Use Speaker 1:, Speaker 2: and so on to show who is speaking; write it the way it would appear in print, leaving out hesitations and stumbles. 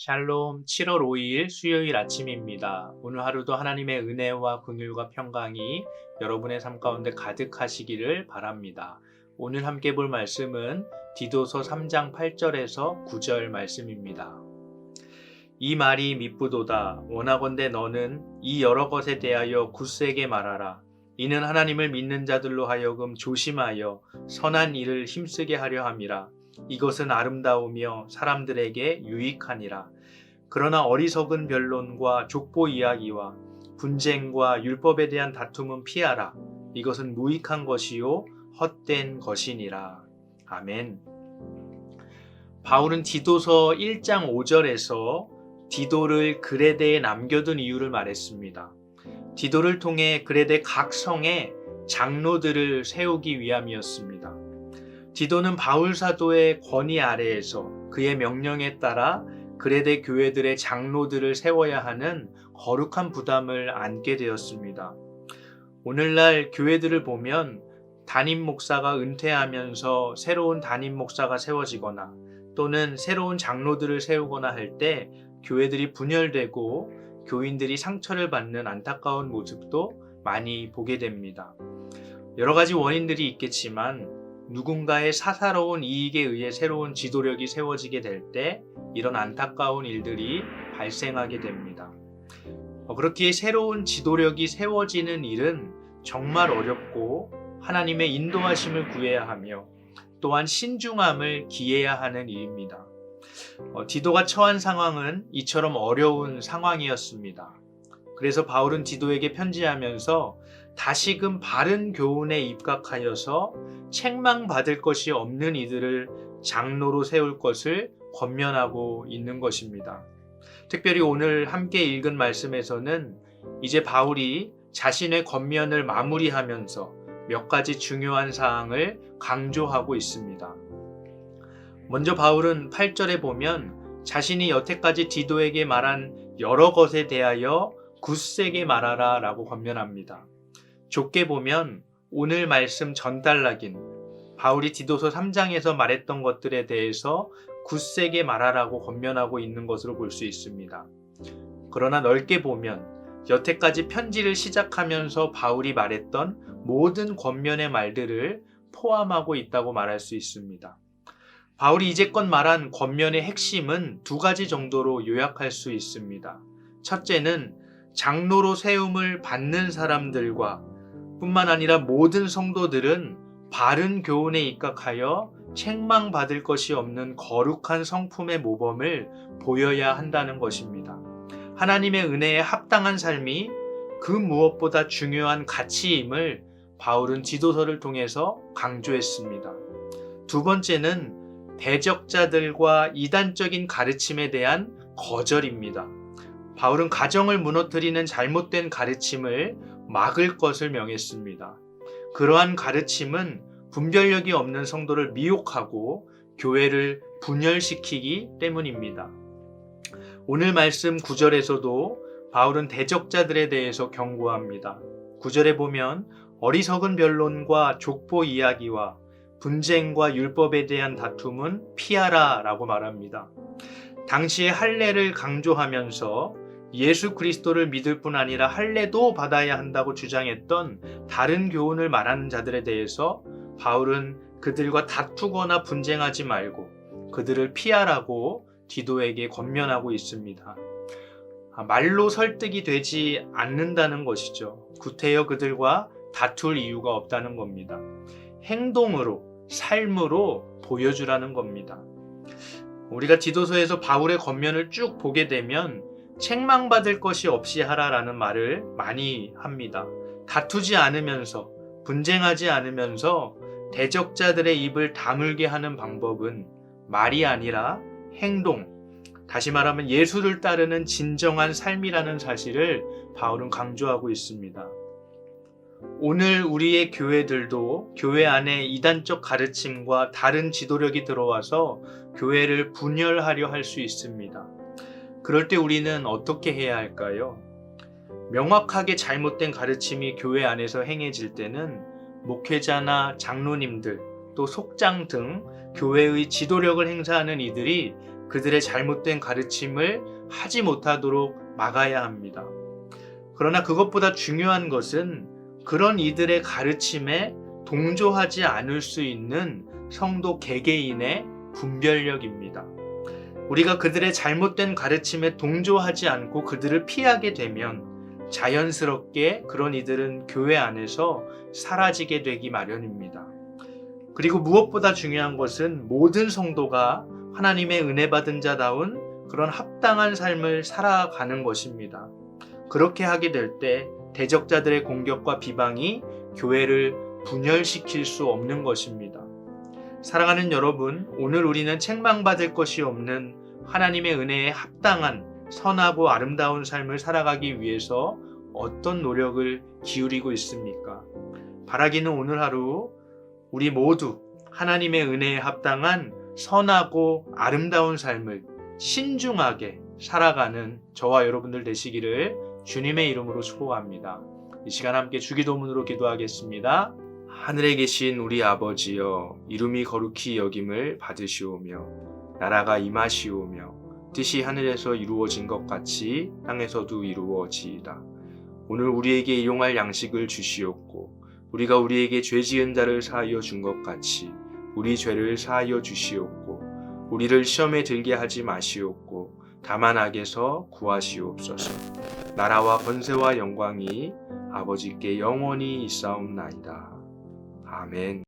Speaker 1: 샬롬 7월 5일 수요일 아침입니다. 오늘 하루도 하나님의 은혜와 긍휼과 평강이 여러분의 삶 가운데 가득하시기를 바랍니다. 오늘 함께 볼 말씀은 디도서 3장 8절에서 9절 말씀입니다. 이 말이 미쁘도다. 원하건대 너는 이 여러 것에 대하여 굳세게 말하라. 이는 하나님을 믿는 자들로 하여금 조심하여 선한 일을 힘쓰게 하려 함이라. 이것은 아름다우며 사람들에게 유익하니라. 그러나 어리석은 변론과 족보 이야기와 분쟁과 율법에 대한 다툼은 피하라. 이것은 무익한 것이요 헛된 것이니라. 아멘. 바울은 디도서 1장 5절에서 디도를 그레데에 남겨둔 이유를 말했습니다. 디도를 통해 그레데 각 성에 장로들을 세우기 위함이었습니다. 디도는 바울 사도의 권위 아래에서 그의 명령에 따라 그레데 교회들의 장로들을 세워야 하는 거룩한 부담을 안게 되었습니다. 오늘날 교회들을 보면 담임 목사가 은퇴하면서 새로운 담임 목사가 세워지거나 또는 새로운 장로들을 세우거나 할 때 교회들이 분열되고 교인들이 상처를 받는 안타까운 모습도 많이 보게 됩니다. 여러 가지 원인들이 있겠지만 누군가의 사사로운 이익에 의해 새로운 지도력이 세워지게 될 때 이런 안타까운 일들이 발생하게 됩니다. 그렇기에 새로운 지도력이 세워지는 일은 정말 어렵고 하나님의 인도하심을 구해야 하며 또한 신중함을 기해야 하는 일입니다. 디도가 처한 상황은 이처럼 어려운 상황이었습니다. 그래서 바울은 디도에게 편지하면서 다시금 바른 교훈에 입각하여서 책망받을 것이 없는 이들을 장로로 세울 것을 권면하고 있는 것입니다. 특별히 오늘 함께 읽은 말씀에서는 이제 바울이 자신의 권면을 마무리하면서 몇 가지 중요한 사항을 강조하고 있습니다. 먼저 바울은 8절에 보면 자신이 여태까지 디도에게 말한 여러 것에 대하여 굳세게 말하라 라고 권면합니다. 좁게 보면 오늘 말씀 전달락인 바울이 디도서 3장에서 말했던 것들에 대해서 굳세게 말하라고 권면하고 있는 것으로 볼 수 있습니다. 그러나 넓게 보면 여태까지 편지를 시작하면서 바울이 말했던 모든 권면의 말들을 포함하고 있다고 말할 수 있습니다. 바울이 이제껏 말한 권면의 핵심은 두 가지 정도로 요약할 수 있습니다. 첫째는 장로로 세움을 받는 사람들과 뿐만 아니라 모든 성도들은 바른 교훈에 입각하여 책망받을 것이 없는 거룩한 성품의 모범을 보여야 한다는 것입니다. 하나님의 은혜에 합당한 삶이 그 무엇보다 중요한 가치임을 바울은 디도서를 통해서 강조했습니다. 두 번째는 대적자들과 이단적인 가르침에 대한 거절입니다. 바울은 가정을 무너뜨리는 잘못된 가르침을 막을 것을 명했습니다. 그러한 가르침은 분별력이 없는 성도를 미혹하고 교회를 분열시키기 때문입니다. 오늘 말씀 9절에서도 바울은 대적자들에 대해서 경고합니다. 9절에 보면 어리석은 변론과 족보 이야기와 분쟁과 율법에 대한 다툼은 피하라 라고 말합니다. 당시에 할례를 강조하면서 예수 그리스도를 믿을 뿐 아니라 할례도 받아야 한다고 주장했던 다른 교훈을 말하는 자들에 대해서 바울은 그들과 다투거나 분쟁하지 말고 그들을 피하라고 디도에게 권면하고 있습니다. 말로 설득이 되지 않는다는 것이죠. 구태여 그들과 다툴 이유가 없다는 겁니다. 행동으로, 삶으로 보여주라는 겁니다. 우리가 디도서에서 바울의 권면을 쭉 보게 되면 책망받을 것이 없이 하라라는 말을 많이 합니다. 다투지 않으면서, 분쟁하지 않으면서 대적자들의 입을 다물게 하는 방법은 말이 아니라 행동, 다시 말하면 예수를 따르는 진정한 삶이라는 사실을 바울은 강조하고 있습니다. 오늘 우리의 교회들도 교회 안에 이단적 가르침과 다른 지도력이 들어와서 교회를 분열하려 할 수 있습니다. 그럴 때 우리는 어떻게 해야 할까요? 명확하게 잘못된 가르침이 교회 안에서 행해질 때는 목회자나 장로님들 또 속장 등 교회의 지도력을 행사하는 이들이 그들의 잘못된 가르침을 하지 못하도록 막아야 합니다. 그러나 그것보다 중요한 것은 그런 이들의 가르침에 동조하지 않을 수 있는 성도 개개인의 분별력입니다. 우리가 그들의 잘못된 가르침에 동조하지 않고 그들을 피하게 되면 자연스럽게 그런 이들은 교회 안에서 사라지게 되기 마련입니다. 그리고 무엇보다 중요한 것은 모든 성도가 하나님의 은혜 받은 자다운 그런 합당한 삶을 살아가는 것입니다. 그렇게 하게 될 때 대적자들의 공격과 비방이 교회를 분열시킬 수 없는 것입니다. 사랑하는 여러분, 오늘 우리는 책망받을 것이 없는 하나님의 은혜에 합당한 선하고 아름다운 삶을 살아가기 위해서 어떤 노력을 기울이고 있습니까? 바라기는 오늘 하루 우리 모두 하나님의 은혜에 합당한 선하고 아름다운 삶을 신중하게 살아가는 저와 여러분들 되시기를 주님의 이름으로 축복합니다. 이 시간 함께 주기도문으로 기도하겠습니다. 하늘에 계신 우리 아버지여, 이름이 거룩히 여김을 받으시오며 나라가 임하시오며 뜻이 하늘에서 이루어진 것 같이 땅에서도 이루어지이다. 오늘 우리에게 일용할 양식을 주시옵고 우리가 우리에게 죄 지은 자를 사하여 준 것 같이 우리 죄를 사하여 주시옵고 우리를 시험에 들게 하지 마시옵고 다만 악에서 구하시옵소서. 나라와 권세와 영광이 아버지께 영원히 있사옵나이다. 아멘.